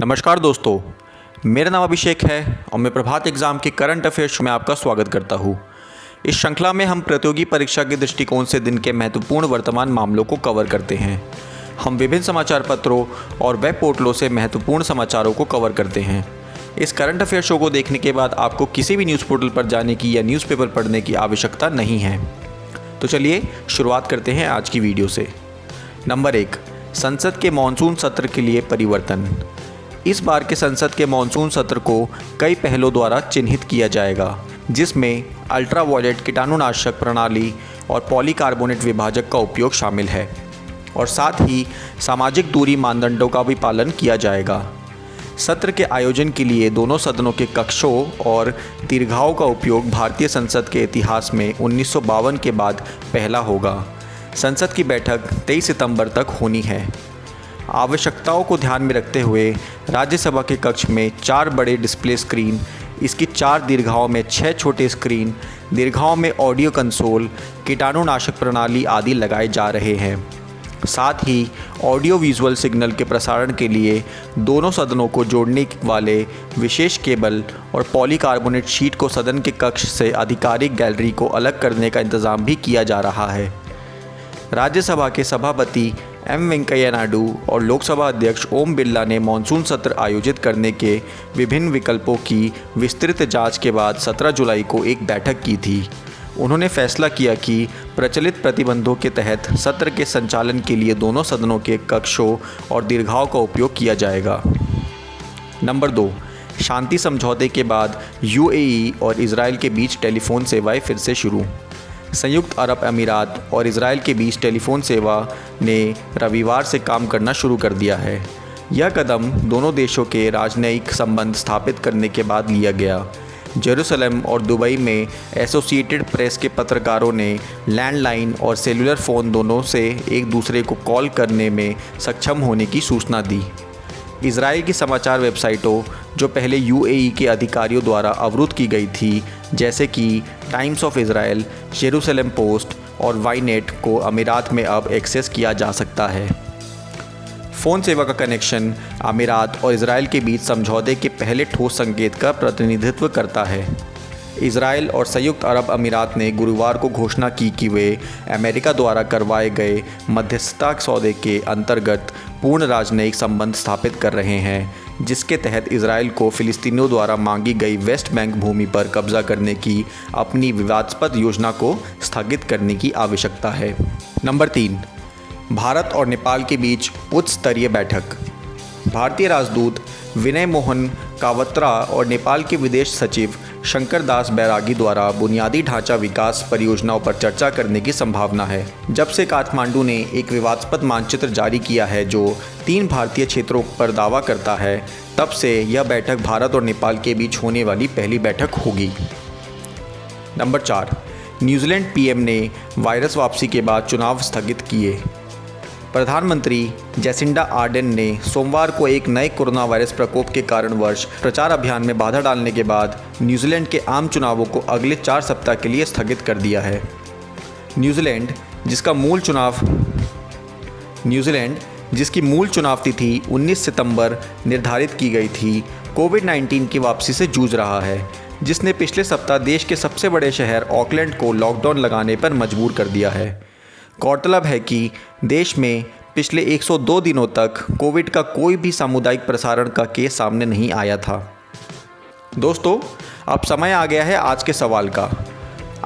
नमस्कार दोस्तों, मेरा नाम अभिषेक है और मैं प्रभात एग्ज़ाम के करंट अफेयर्स में आपका स्वागत करता हूँ। इस श्रृंखला में हम प्रतियोगी परीक्षा के दृष्टिकोण से दिन के महत्वपूर्ण वर्तमान मामलों को कवर करते हैं। हम विभिन्न समाचार पत्रों और वेब पोर्टलों से महत्वपूर्ण समाचारों को कवर करते हैं। इस करंट अफेयर शो को देखने के बाद आपको किसी भी न्यूज़ पोर्टल पर जाने की या न्यूज़पेपर पढ़ने की आवश्यकता नहीं है। तो चलिए शुरुआत करते हैं आज की वीडियो से। नंबर 1, संसद के मानसून सत्र के लिए परिवर्तन। इस बार के संसद के मानसून सत्र को कई पहलों द्वारा चिन्हित किया जाएगा, जिसमें अल्ट्रावायलेट कीटाणुनाशक प्रणाली और पॉलीकार्बोनेट विभाजक का उपयोग शामिल है और साथ ही सामाजिक दूरी मानदंडों का भी पालन किया जाएगा। सत्र के आयोजन के लिए दोनों सदनों के कक्षों और दीर्घाओं का उपयोग भारतीय संसद के इतिहास में 1952 के बाद पहला होगा। संसद की बैठक 23 सितंबर तक होनी है। आवश्यकताओं को ध्यान में रखते हुए राज्यसभा के कक्ष में 4 बड़े डिस्प्ले स्क्रीन, इसकी 4 दीर्घाओं में 6 छोटे स्क्रीन, दीर्घाओं में ऑडियो कंसोल, कीटाणुनाशक प्रणाली आदि लगाए जा रहे हैं। साथ ही ऑडियो विजुअल सिग्नल के प्रसारण के लिए दोनों सदनों को जोड़ने वाले विशेष केबल और पॉलीकार्बोनेट शीट को सदन के कक्ष से आधिकारिक गैलरी को अलग करने का इंतज़ाम भी किया जा रहा है। राज्यसभा के सभापति एम वेंकैया नायडू और लोकसभा अध्यक्ष ओम बिरला ने मानसून सत्र आयोजित करने के विभिन्न विकल्पों की विस्तृत जांच के बाद 17 जुलाई को एक बैठक की थी। उन्होंने फैसला किया कि प्रचलित प्रतिबंधों के तहत सत्र के संचालन के लिए दोनों सदनों के कक्षों और दीर्घाओं का उपयोग किया जाएगा। नंबर 2, शांति समझौते के बाद यूएई और इजरायल के बीच टेलीफोन सेवाएं फिर से शुरू। संयुक्त अरब अमीरात और इजरायल के बीच टेलीफोन सेवा ने रविवार से काम करना शुरू कर दिया है। यह कदम दोनों देशों के राजनयिक संबंध स्थापित करने के बाद लिया गया। जेरूसलम और दुबई में एसोसिएटेड प्रेस के पत्रकारों ने लैंडलाइन और सेलुलर फ़ोन दोनों से एक दूसरे को कॉल करने में सक्षम होने की सूचना दी। इजराइल की समाचार वेबसाइटों जो पहले यूएई के अधिकारियों द्वारा अवरुद्ध की गई थी, जैसे कि times of Israel, Jerusalem post और वाईनेट को अमीरात में अब एक्सेस किया जा सकता है। फ़ोन सेवा का कनेक्शन अमीरात और इजराइल के बीच समझौते के पहले ठोस संकेत का प्रतिनिधित्व करता है। इजराइल और संयुक्त अरब अमीरात ने गुरुवार को घोषणा की कि वे अमेरिका द्वारा करवाए गए मध्यस्थता सौदे के अंतर्गत पूर्ण राजनयिक संबंध स्थापित कर रहे हैं, जिसके तहत इजराइल को फ़िलिस्तीनियों द्वारा मांगी गई वेस्ट बैंक भूमि पर कब्जा करने की अपनी विवादास्पद योजना को स्थगित करने की आवश्यकता है। नंबर 3, भारत और नेपाल के बीच उच्च स्तरीय बैठक। भारतीय राजदूत विनय मोहन कावत्रा और नेपाल के विदेश सचिव शंकर दास बैरागी द्वारा बुनियादी ढांचा विकास परियोजनाओं पर चर्चा करने की संभावना है। जब से काठमांडू ने एक विवादास्पद मानचित्र जारी किया है जो 3 भारतीय क्षेत्रों पर दावा करता है, तब से यह बैठक भारत और नेपाल के बीच होने वाली पहली बैठक होगी। नंबर 4, न्यूजीलैंड पीएम ने वायरस वापसी के बाद चुनाव स्थगित किए। प्रधानमंत्री जैसिंडा आर्डेन ने सोमवार को एक नए कोरोना वायरस प्रकोप के कारणवश प्रचार अभियान में बाधा डालने के बाद न्यूजीलैंड के आम चुनावों को अगले 4 सप्ताह के लिए स्थगित कर दिया है। न्यूजीलैंड जिसकी मूल चुनाव तिथि 19 सितंबर निर्धारित की गई थी, कोविड-19 की वापसी से जूझ रहा है, जिसने पिछले सप्ताह देश के सबसे बड़े शहर ऑकलैंड को लॉकडाउन लगाने पर मजबूर कर दिया है। गौरतलब है कि देश में पिछले 102 दिनों तक कोविड का कोई भी सामुदायिक प्रसारण का केस सामने नहीं आया था। दोस्तों, अब समय आ गया है आज के सवाल का।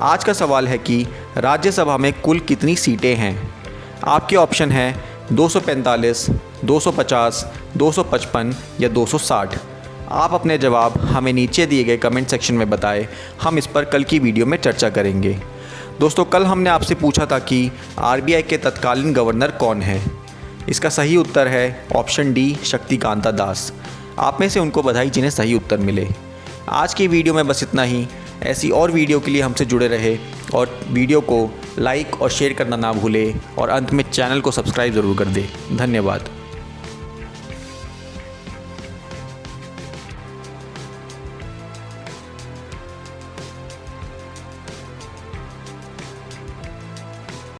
आज का सवाल है कि राज्यसभा में कुल कितनी सीटें हैं। आपके ऑप्शन हैं 245, 250, 255 या 260। आप अपने जवाब हमें नीचे दिए गए कमेंट सेक्शन में बताएं। हम इस पर कल की वीडियो में चर्चा करेंगे। दोस्तों, कल हमने आपसे पूछा था कि आरबीआई के तत्कालीन गवर्नर कौन है। इसका सही उत्तर है ऑप्शन डी, शक्तिकांता दास। आप में से उनको बधाई जिन्हें सही उत्तर मिले। आज की वीडियो में बस इतना ही। ऐसी और वीडियो के लिए हमसे जुड़े रहे और वीडियो को लाइक और शेयर करना ना भूले और अंत में चैनल को सब्सक्राइब ज़रूर कर दें। धन्यवाद।